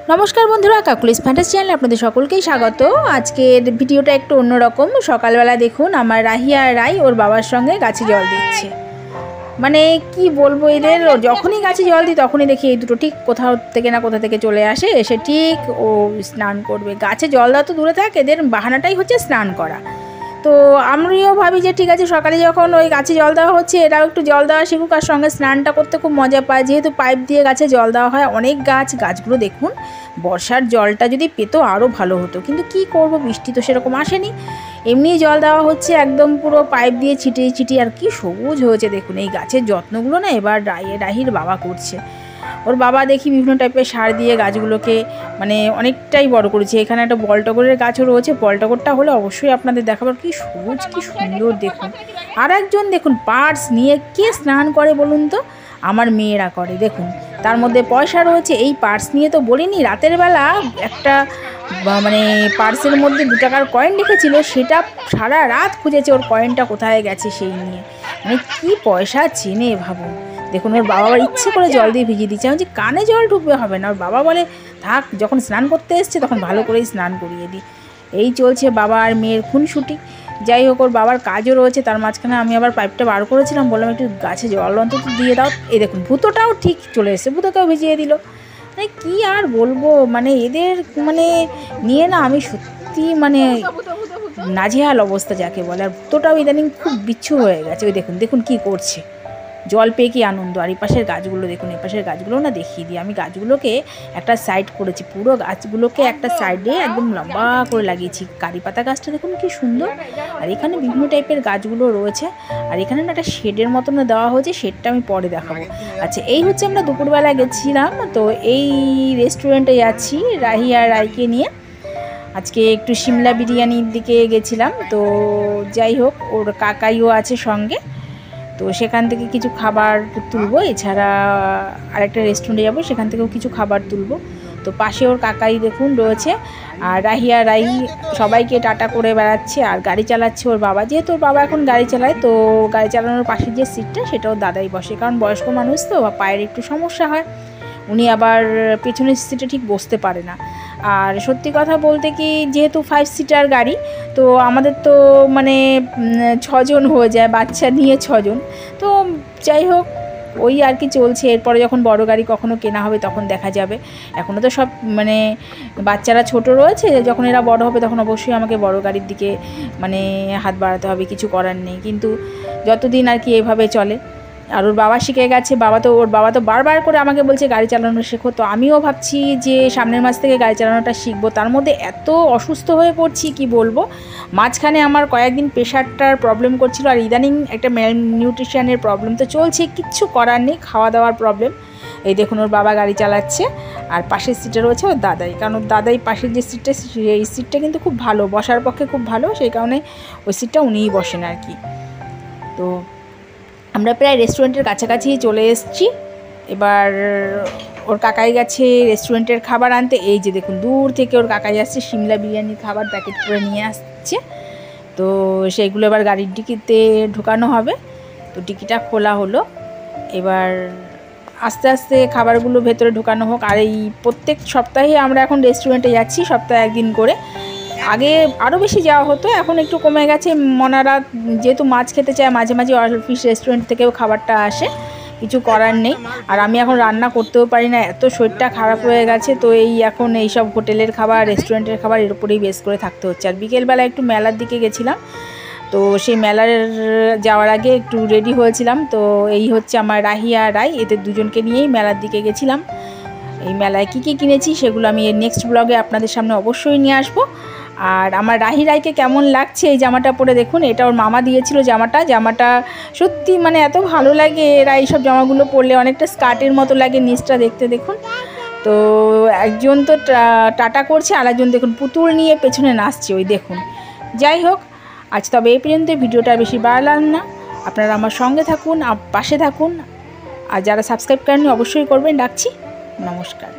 नमस्कार बंधुरा काकुलिस fantasy channel आपनादेर सकलकेई स्वागत। आजकेर भिडियोटा एकटु अन्यरकम। सकालबेला देखुन आमार राही आर राई ओर बाबार संगे गाছে जल दिच्छे। মানে কি বলবো, এদের যখনই গাছে জল দিই তখনই দেখি এই দুটো ঠিক কোথাও থেকে না কোথা থেকে চলে আসে, এসে ঠিক ও স্নান করবে। গাছে জল দেওয়া তো দূরে থাক, এদের বাহানাটাই হচ্ছে স্নান করা। তো আমিও ভাবি যে ঠিক আছে, সকালে যখন ওই গাছে জল দেওয়া হচ্ছে এরাও একটু জল দেওয়া শিখুক, আর সঙ্গে স্নানটা করতে খুব মজা পায়। যেহেতু পাইপ দিয়ে গাছে জল দেওয়া হয়, অনেক গাছগুলো দেখুন বর্ষার জলটা যদি পেতো আরও ভালো হতো, কিন্তু কি করব, বৃষ্টি তো সেরকম আসেনি। এমনি জল দেওয়া হচ্ছে একদম পুরো পাইপ দিয়ে ছিটিয়ে ছিটিয়ে, আর কি সবুজ হয়েছে দেখুন। এই গাছের যত্নগুলো না এবার রাহির বাবা করছে। ওর বাবা দেখি বিভিন্ন টাইপের সার দিয়ে গাছগুলোকে মানে অনেকটাই বড় করেছে। এখানে একটা বলটগরের গাছও রয়েছে, বলটগরটা হলে অবশ্যই আপনাদের দেখাবার। কি সবুজ, কি সুন্দর দেখুন। আর একজন দেখুন পার্স নিয়ে কে স্নান করে বলুন তো? আমার মেয়েরা করে দেখুন। তার মধ্যে পয়সা রয়েছে। এই পার্স নিয়ে তো বলিনি, রাতের বেলা একটা মানে পার্সের মধ্যে 2 টাকার কয়েন রেখেছিল, সেটা সারা রাত খুঁজেছে ওর কয়েনটা কোথায় গেছে সেই নিয়ে। মানে কি পয়সা চেনে ভাবুন। দেখুন ওর বাবা আবার ইচ্ছে করে জল দিয়ে ভিজিয়ে দিচ্ছে। আমি যে কানে জল ঢুকবে হবে না, ওর বাবা বলে থাক, যখন স্নান করতে এসছে তখন ভালো করেই স্নান করিয়ে দিই। এই চলছে বাবা আর মেয়ের খুনসুটি। যাই হোক, ওর বাবার কাজও রয়েছে। তার মাঝখানে আমি আবার পাইপটা বার করেছিলাম, বললাম একটু গাছে জল অন্তত দিয়ে দাও। এই দেখুন ভূতোটাও ঠিক চলে এসেছে, ভূতোকেও ভিজিয়ে দিল। মানে কি আর বলবো, মানে এদের মানে নিয়ে না আমি সত্যি মানে নাজেহাল অবস্থা যাকে বলে। আর ভূতোটাও ইদানিং খুব বিচ্ছু হয়ে গেছে। ওই দেখুন দেখুন কী করছে, জল পেয়ে কি আনন্দ। আর এই পাশের গাছগুলো দেখুন, এই পাশের গাছগুলো না দেখিয়ে দিই। আমি গাছগুলোকে একটা সাইড করেছি, পুরো গাছগুলোকে একটা সাইডে একদম লম্বা করে লাগিয়েছি। কারি পাতা গাছটা দেখুন কি সুন্দর। আর এখানে বিভিন্ন টাইপের গাছগুলো রয়েছে। আর এখানে না একটা শেডের মতন দেওয়া হয়েছে, শেডটা আমি পরে দেখাবো। আচ্ছা, এই হচ্ছে আমরা দুপুরবেলা গেছিলাম, তো এই রেস্টুরেন্টে যাচ্ছি রাহি আর রাইকে নিয়ে। আজকে একটু সিমলা বিরিয়ানির দিকে গেছিলাম। তো যাই হোক, ওর কাকাইও আছে সঙ্গে, তো সেখান থেকে কিছু খাবার তুলবো। এছাড়া আরেকটা রেস্টুরেন্টে যাবো, সেখান থেকেও কিছু খাবার তুলবো। তো পাশে ওর কাকাই দেখুন রয়েছে। আর রাহি আর রাই সবাইকে টাটা করে বেড়াচ্ছে, আর গাড়ি চালাচ্ছে ওর বাবা। যেহেতু ওর বাবা এখন গাড়ি চালায়, তো গাড়ি চালানোর পাশের যে সিটটা সেটাও দাদাই বসে, কারণ বয়স্ক মানুষ তো পায়ের একটু সমস্যা হয়। উনি আবার পেছনের সিটে ঠিক বসতে পারে না। আর সত্যি কথা বলতে কি, যেহেতু 5 সিটার গাড়ি, তো আমাদের তো মানে 6 জন হয়ে যায়, বাচ্চা নিয়ে 6 জন। তো যাই হোক, ওই আর কি চলছে। এরপরে যখন বড় গাড়ি কখনো কেনা হবে তখন দেখা যাবে। এখনও তো সব মানে বাচ্চারা ছোট রয়েছে, যখন এরা বড় হবে তখন অবশ্যই আমাকে বড় গাড়ির দিকে মানে হাত বাড়াতে হবে, কিছু করার নেই। কিন্তু যতদিন আর কি এভাবে চলে। আর ওর বাবা শিখে গেছে, ওর বাবা তো বারবার করে আমাকে বলছে গাড়ি চালানো শেখো। তো আমিও ভাবছি যে সামনের মাস থেকে গাড়ি চালানোটা শিখবো। তার মধ্যে এত অসুস্থ হয়ে পড়ছি কি বলবো। মাঝখানে আমার কয়েকদিন প্রেশারটার প্রবলেম করছিল, আর ইদানিং একটা নিউট্রিশনের প্রবলেম তো চলছে, কিচ্ছু করার নেই, খাওয়া দাওয়ার প্রবলেম। এই দেখুন ওর বাবা গাড়ি চালাচ্ছে, আর পাশের সিটে রয়েছে ওর দাদাই। কারণ ওর দাদাই পাশের যে সিটটা, সেই সিটটা কিন্তু খুব ভালো, বসার পক্ষে খুব ভালো, সেই কারণে ওই সিটটা উনিই বসেন আর কি। তো আমরা প্রায় রেস্টুরেন্টের কাছাকাছি চলে এসেছি। এবার ওর কাকাই গেছে রেস্টুরেন্টের খাবার আনতে। এই যে দেখুন দূর থেকে ওর কাকাই আসছে, সিমলা বিরিয়ানির খাবার প্যাকেট করে নিয়ে আসছে। তো সেইগুলো এবার গাড়ির ডিকিতে ঢোকানো হবে। তো ডিকিটা খোলা হলো, এবার আস্তে আস্তে খাবারগুলো ভেতরে ঢোকানো হোক। আর এই প্রত্যেক সপ্তাহে আমরা এখন রেস্টুরেন্টে যাচ্ছি, সপ্তাহে একদিন করে। আগে আরও বেশি যাওয়া হতো, এখন একটু কমে গেছে। মনারা যেহেতু মাছ খেতে চায়, মাঝে মাঝে অফিস রেস্টুরেন্ট থেকেও খাবারটা আসে, কিছু করার নেই। আর আমি এখন রান্না করতেও পারি না, এত শরীরটা খারাপ হয়ে গেছে। তো এই এখন এইসব হোটেলের খাবার, রেস্টুরেন্টের খাবার এর উপরেই বেস করে থাকতে হচ্ছে। আর বিকেলবেলা একটু মেলার দিকে গেছিলাম, তো সেই মেলার যাওয়ার আগে একটু রেডি হয়েছিলাম। তো এই হচ্ছে আমার রাহি আর রাই, এদের দুজনকে নিয়েই মেলার দিকে গেছিলাম। এই মেলায় কী কী কিনেছি সেগুলো আমি নেক্সট ব্লগে আপনাদের সামনে অবশ্যই নিয়ে আসবো। আর আমার রাহি রাইকে কেমন লাগছে এই জামাটা পরে দেখুন। এটা ওর মামা দিয়েছিল জামাটা সত্যি মানে এত ভালো লাগে। এরা এইসব জামাগুলো পরলে অনেকটা স্কার্টের মতো লাগে, নিচটা দেখতে দেখুন। তো একজন তো টাটা করছে, আর একজন দেখুন পুতুল নিয়ে পেছনে নাচছে, ওই দেখুন। যাই হোক, আজ তবে এই পর্যন্ত, ভিডিওটা বেশি বাড়ালাম না। আপনারা আমার সঙ্গে থাকুন, পাশে থাকুন। আর যারা সাবস্ক্রাইব করেননি অবশ্যই করবেন। ডাকছি, নমস্কার।